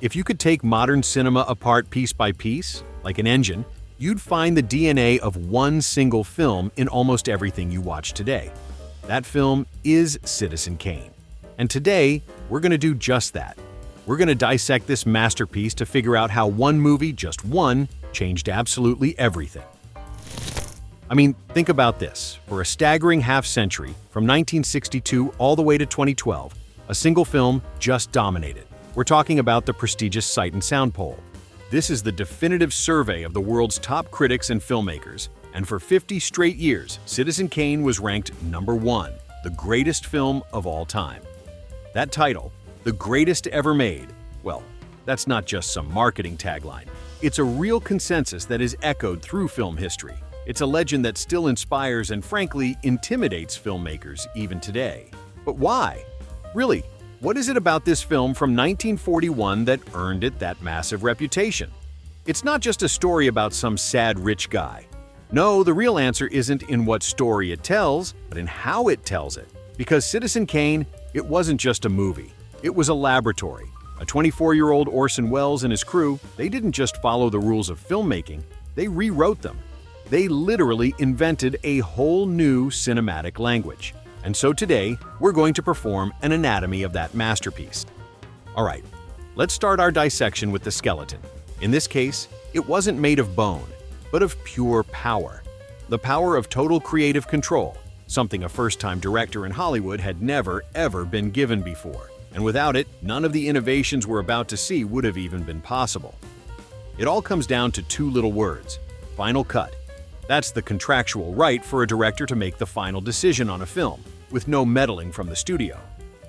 If you could take modern cinema apart piece by piece, like an engine, you'd find the DNA of one single film in almost everything you watch today. That film is Citizen Kane. And today, we're going to do just that. We're going to dissect this masterpiece to figure out how one movie, just one, changed absolutely everything. I mean, think about this. For a staggering half-century, from 1962 all the way to 2012, a single film just dominated. We're talking about the prestigious Sight and Sound poll. This is the definitive survey of the world's top critics and filmmakers, and for 50 straight years, Citizen Kane was ranked #1, the greatest film of all time. That title, the greatest ever made, well, that's not just some marketing tagline. It's a real consensus that is echoed through film history. It's a legend that still inspires and frankly intimidates filmmakers even today. But why? Really, what is it about this film from 1941 that earned it that massive reputation? It's not just a story about some sad rich guy. No, the real answer isn't in what story it tells, but in how it tells it. Because Citizen Kane, it wasn't just a movie. It was a laboratory. A 24-year-old Orson Welles and his crew, they didn't just follow the rules of filmmaking, they rewrote them. They literally invented a whole new cinematic language. And so today, we're going to perform an anatomy of that masterpiece. All right, let's start our dissection with the skeleton. In this case, it wasn't made of bone, but of pure power. The power of total creative control, something a first-time director in Hollywood had never, ever been given before. And without it, none of the innovations we're about to see would have even been possible. It all comes down to two little words: final cut. That's the contractual right for a director to make the final decision on a film, with no meddling from the studio.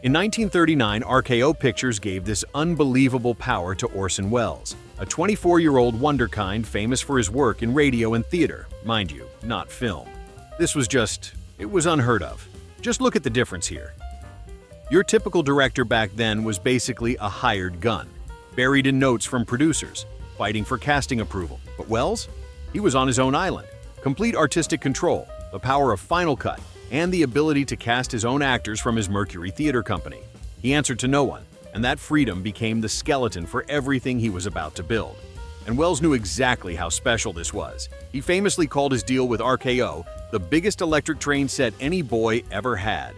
In 1939, RKO Pictures gave this unbelievable power to Orson Welles, a 24-year-old wonderkind famous for his work in radio and theater, mind you, not film. This was it was unheard of. Just look at the difference here. Your typical director back then was basically a hired gun, buried in notes from producers, fighting for casting approval. But Welles? He was on his own island. Complete artistic control, the power of final cut, and the ability to cast his own actors from his Mercury Theater Company. He answered to no one, and that freedom became the skeleton for everything he was about to build. And Welles knew exactly how special this was. He famously called his deal with RKO the biggest electric train set any boy ever had.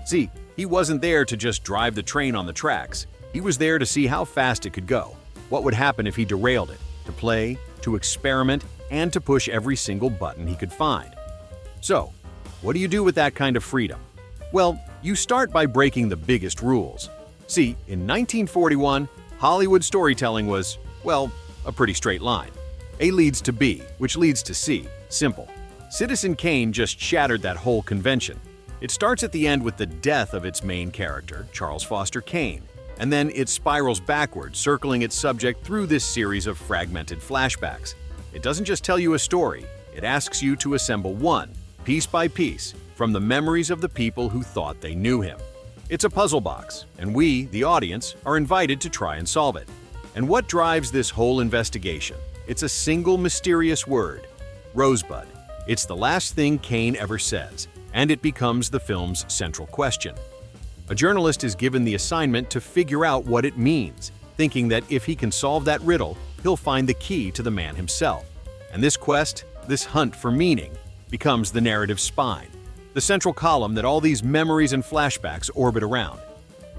See, he wasn't there to just drive the train on the tracks. He was there to see how fast it could go, what would happen if he derailed it, to play, to experiment, and to push every single button he could find. So, what do you do with that kind of freedom? Well, you start by breaking the biggest rules. See, in 1941, Hollywood storytelling was, well, a pretty straight line. A leads to B, which leads to C. Simple. Citizen Kane just shattered that whole convention. It starts at the end with the death of its main character, Charles Foster Kane, and then it spirals backwards, circling its subject through this series of fragmented flashbacks. It doesn't just tell you a story, it asks you to assemble one, piece by piece, from the memories of the people who thought they knew him. It's a puzzle box, and we, the audience, are invited to try and solve it. And what drives this whole investigation? It's a single mysterious word: Rosebud. It's the last thing Kane ever says, and it becomes the film's central question. A journalist is given the assignment to figure out what it means, thinking that if he can solve that riddle, he'll find the key to the man himself. And this quest, this hunt for meaning, becomes the narrative spine, the central column that all these memories and flashbacks orbit around.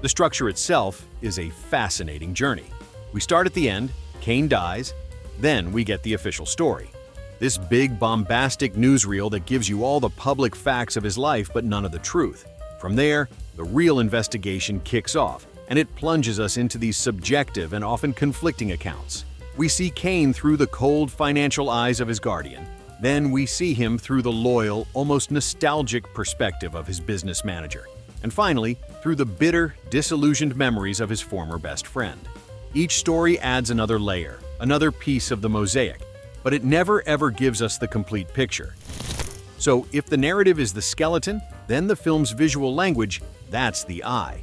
The structure itself is a fascinating journey. We start at the end, Kane dies, then we get the official story. This big, bombastic newsreel that gives you all the public facts of his life but none of the truth. From there, the real investigation kicks off, and it plunges us into these subjective and often conflicting accounts. We see Kane through the cold financial eyes of his guardian. Then we see him through the loyal, almost nostalgic perspective of his business manager. And finally, through the bitter, disillusioned memories of his former best friend. Each story adds another layer, another piece of the mosaic, but it never ever gives us the complete picture. So if the narrative is the skeleton, then the film's visual language, that's the eye.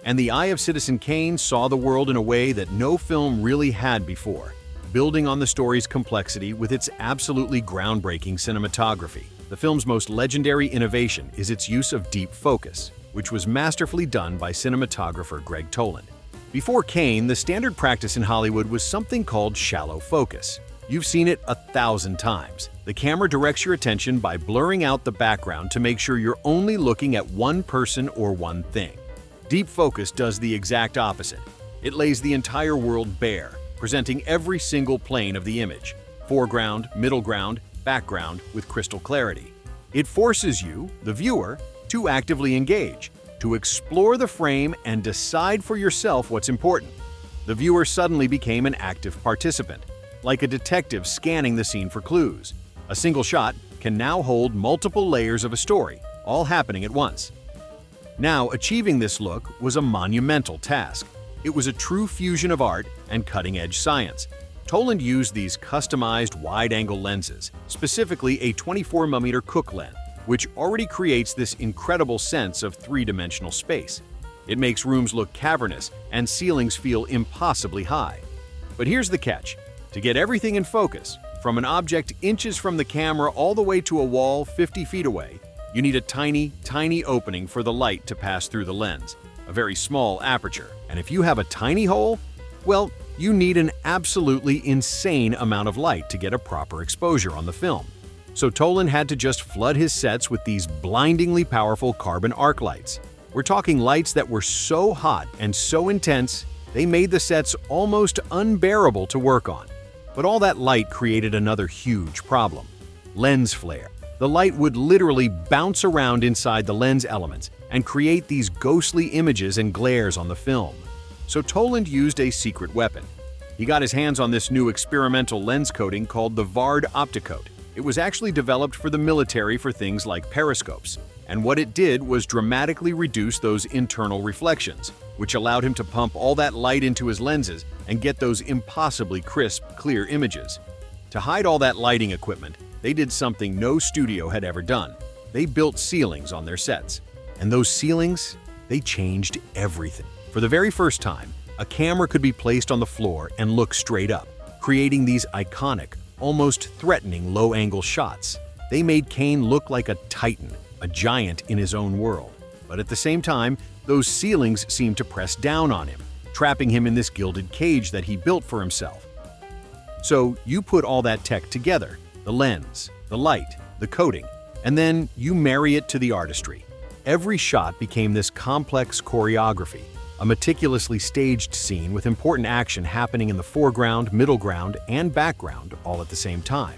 And the eye of Citizen Kane saw the world in a way that no film really had before, building on the story's complexity with its absolutely groundbreaking cinematography. The film's most legendary innovation is its use of deep focus, which was masterfully done by cinematographer Greg Toland. Before Kane, the standard practice in Hollywood was something called shallow focus. You've seen it 1,000 times. The camera directs your attention by blurring out the background to make sure you're only looking at one person or one thing. Deep focus does the exact opposite. It lays the entire world bare, presenting every single plane of the image, foreground, middle ground, background, with crystal clarity. It forces you, the viewer, to actively engage, to explore the frame and decide for yourself what's important. The viewer suddenly became an active participant, like a detective scanning the scene for clues. A single shot can now hold multiple layers of a story, all happening at once. Now, achieving this look was a monumental task. It was a true fusion of art and cutting-edge science. Toland used these customized wide-angle lenses, specifically a 24mm Cooke lens, which already creates this incredible sense of three-dimensional space. It makes rooms look cavernous and ceilings feel impossibly high. But here's the catch. To get everything in focus, from an object inches from the camera all the way to a wall 50 feet away, you need a tiny, tiny opening for the light to pass through the lens, a very small aperture. And if you have a tiny hole, well, you need an absolutely insane amount of light to get a proper exposure on the film. So Toland had to just flood his sets with these blindingly powerful carbon arc lights. We're talking lights that were so hot and so intense, they made the sets almost unbearable to work on. But all that light created another huge problem: lens flare. The light would literally bounce around inside the lens elements and create these ghostly images and glares on the film. So Toland used a secret weapon. He got his hands on this new experimental lens coating called the Vard Opticoat. It was actually developed for the military for things like periscopes, and what it did was dramatically reduce those internal reflections, which allowed him to pump all that light into his lenses and get those impossibly crisp, clear images. To hide all that lighting equipment, they did something no studio had ever done. They built ceilings on their sets. And those ceilings, they changed everything. For the very first time, a camera could be placed on the floor and look straight up, creating these iconic, almost threatening low-angle shots. They made Kane look like a titan, a giant in his own world. But at the same time, those ceilings seemed to press down on him, trapping him in this gilded cage that he built for himself. So you put all that tech together, the lens, the light, the coating, and then you marry it to the artistry. Every shot became this complex choreography, a meticulously staged scene with important action happening in the foreground, middle ground, and background all at the same time.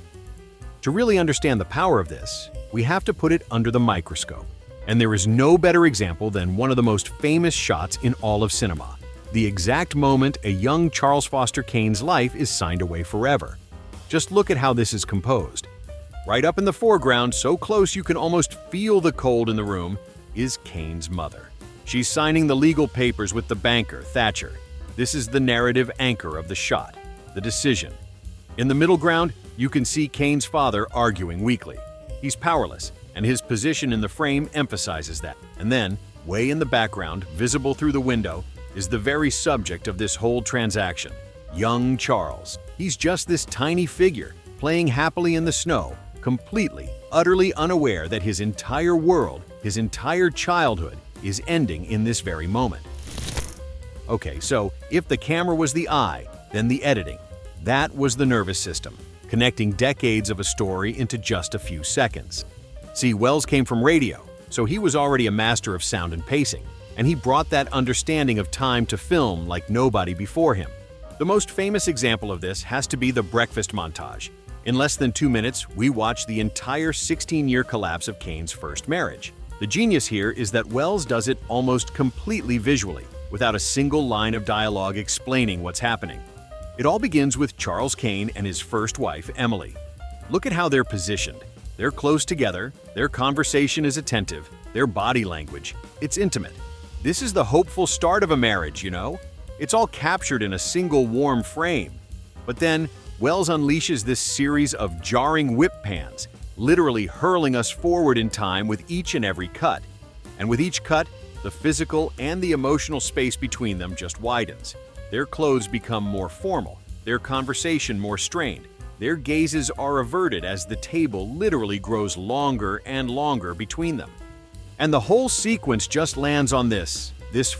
To really understand the power of this, we have to put it under the microscope. And there is no better example than one of the most famous shots in all of cinema, the exact moment a young Charles Foster Kane's life is signed away forever. Just look at how this is composed. Right up in the foreground, so close you can almost feel the cold in the room, is Kane's mother. She's signing the legal papers with the banker, Thatcher. This is the narrative anchor of the shot, the decision. In the middle ground, you can see Kane's father arguing weakly. He's powerless, and his position in the frame emphasizes that. And then, way in the background, visible through the window, is the very subject of this whole transaction, young Charles. He's just this tiny figure, playing happily in the snow, completely, utterly unaware that his entire world, his entire childhood, is ending in this very moment. Okay, so if the camera was the eye, then the editing. That was the nervous system, connecting decades of a story into just a few seconds. See, Welles came from radio, so he was already a master of sound and pacing, and he brought that understanding of time to film like nobody before him. The most famous example of this has to be the breakfast montage. In less than 2 minutes, we watch the entire 16-year collapse of Kane's first marriage. The genius here is that Welles does it almost completely visually, without a single line of dialogue explaining what's happening. It all begins with Charles Kane and his first wife, Emily. Look at how they're positioned. They're close together, their conversation is attentive, their body language, it's intimate. This is the hopeful start of a marriage, you know? It's all captured in a single warm frame. But then, Welles unleashes this series of jarring whip pans, literally hurling us forward in time with each and every cut. And with each cut, the physical and the emotional space between them just widens. Their clothes become more formal, their conversation more strained. Their gazes are averted as the table literally grows longer and longer between them. And the whole sequence just lands on this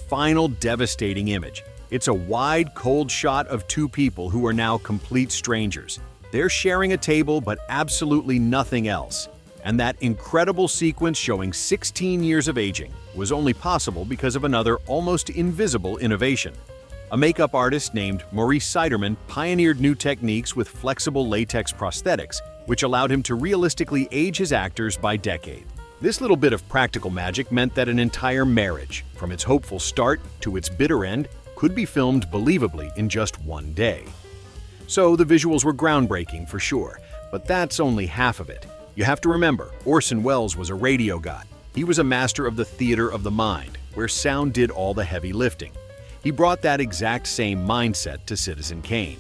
final devastating image. It's a wide, cold shot of two people who are now complete strangers. They're sharing a table but absolutely nothing else. And that incredible sequence showing 16 years of aging was only possible because of another almost invisible innovation. A makeup artist named Maurice Siderman pioneered new techniques with flexible latex prosthetics, which allowed him to realistically age his actors by decade. This little bit of practical magic meant that an entire marriage, from its hopeful start to its bitter end, could be filmed believably in just one day. So the visuals were groundbreaking for sure, but that's only half of it. You have to remember, Orson Welles was a radio god. He was a master of the theater of the mind, where sound did all the heavy lifting. He brought that exact same mindset to Citizen Kane.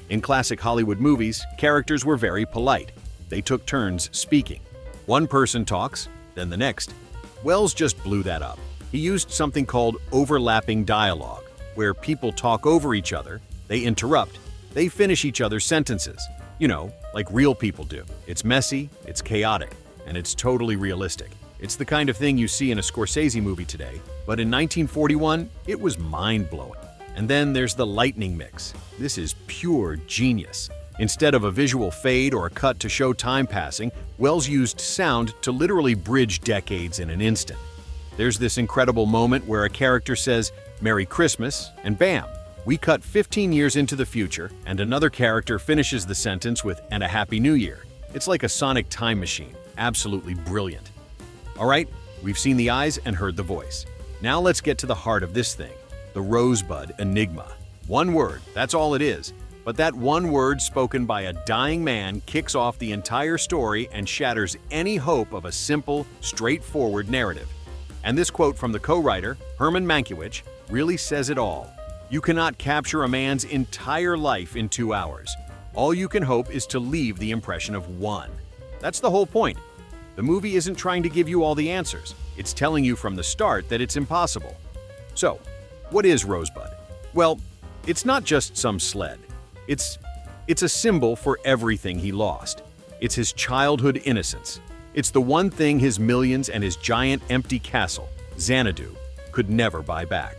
In classic Hollywood movies, characters were very polite. They took turns speaking. One person talks, then the next. Welles just blew that up. He used something called overlapping dialogue, where people talk over each other, they interrupt, they finish each other's sentences. You know, like real people do. It's messy, it's chaotic, and it's totally realistic. It's the kind of thing you see in a Scorsese movie today, but in 1941, it was mind-blowing. And then there's the lightning mix. This is pure genius. Instead of a visual fade or a cut to show time passing, Welles used sound to literally bridge decades in an instant. There's this incredible moment where a character says, "Merry Christmas," and bam! We cut 15 years into the future, and another character finishes the sentence with, "and a Happy New Year." It's like a sonic time machine. Absolutely brilliant. All right, we've seen the eyes and heard the voice. Now let's get to the heart of this thing, the Rosebud enigma. One word, that's all it is. But that one word spoken by a dying man kicks off the entire story and shatters any hope of a simple, straightforward narrative. And this quote from the co-writer, Herman Mankiewicz, really says it all. You cannot capture a man's entire life in 2 hours. All you can hope is to leave the impression of one. That's the whole point. The movie isn't trying to give you all the answers. It's telling you from the start that it's impossible. So, what is Rosebud? Well, it's not just some sled. It's a symbol for everything he lost. It's his childhood innocence. It's the one thing his millions and his giant empty castle, Xanadu, could never buy back.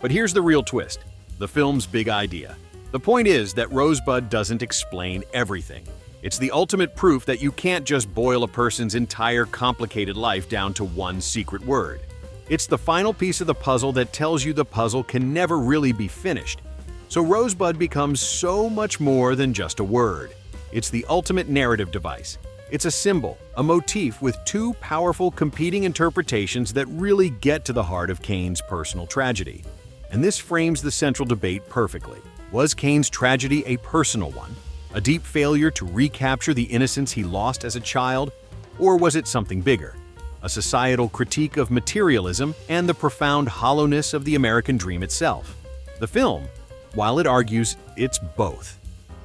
But here's the real twist, the film's big idea. The point is that Rosebud doesn't explain everything. It's the ultimate proof that you can't just boil a person's entire complicated life down to one secret word. It's the final piece of the puzzle that tells you the puzzle can never really be finished. So Rosebud becomes so much more than just a word. It's the ultimate narrative device. It's a symbol, a motif with two powerful competing interpretations that really get to the heart of Kane's personal tragedy. And this frames the central debate perfectly. Was Kane's tragedy a personal one? A deep failure to recapture the innocence he lost as a child? Or was it something bigger? A societal critique of materialism and the profound hollowness of the American dream itself? The film, while it argues, it's both.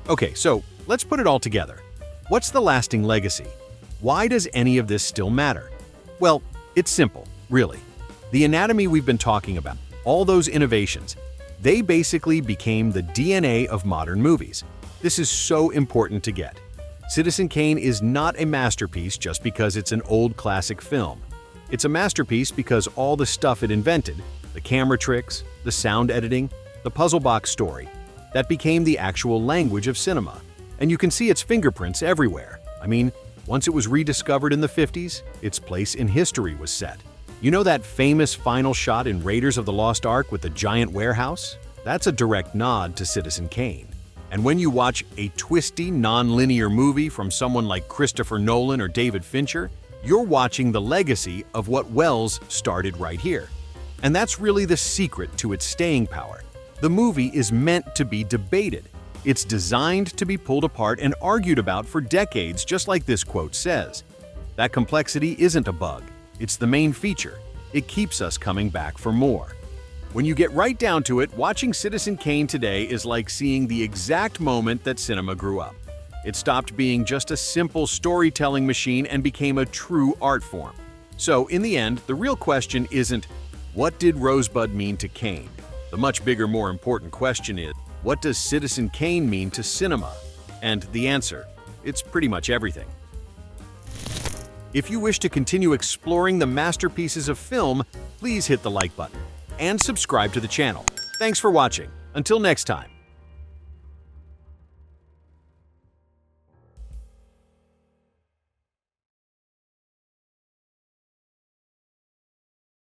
Okay, so let's put it all together. What's the lasting legacy? Why does any of this still matter? Well, it's simple, really. The anatomy we've been talking about, all those innovations, they basically became the DNA of modern movies. This is so important to get. Citizen Kane is not a masterpiece just because it's an old classic film. It's a masterpiece because all the stuff it invented, the camera tricks, the sound editing, the puzzle box story, that became the actual language of cinema. And you can see its fingerprints everywhere. I mean, once it was rediscovered in the 50s, its place in history was set. You know that famous final shot in Raiders of the Lost Ark with the giant warehouse? That's a direct nod to Citizen Kane. And when you watch a twisty, non-linear movie from someone like Christopher Nolan or David Fincher, you're watching the legacy of what Welles started right here. And that's really the secret to its staying power. The movie is meant to be debated. It's designed to be pulled apart and argued about for decades, just like this quote says. That complexity isn't a bug. It's the main feature. It keeps us coming back for more. When you get right down to it, watching Citizen Kane today is like seeing the exact moment that cinema grew up. It stopped being just a simple storytelling machine and became a true art form. So, in the end, the real question isn't, what did Rosebud mean to Kane? The much bigger, more important question is, what does Citizen Kane mean to cinema? And the answer, it's pretty much everything. If you wish to continue exploring the masterpieces of film, please hit the like button and subscribe to the channel. Thanks for watching. Until next time.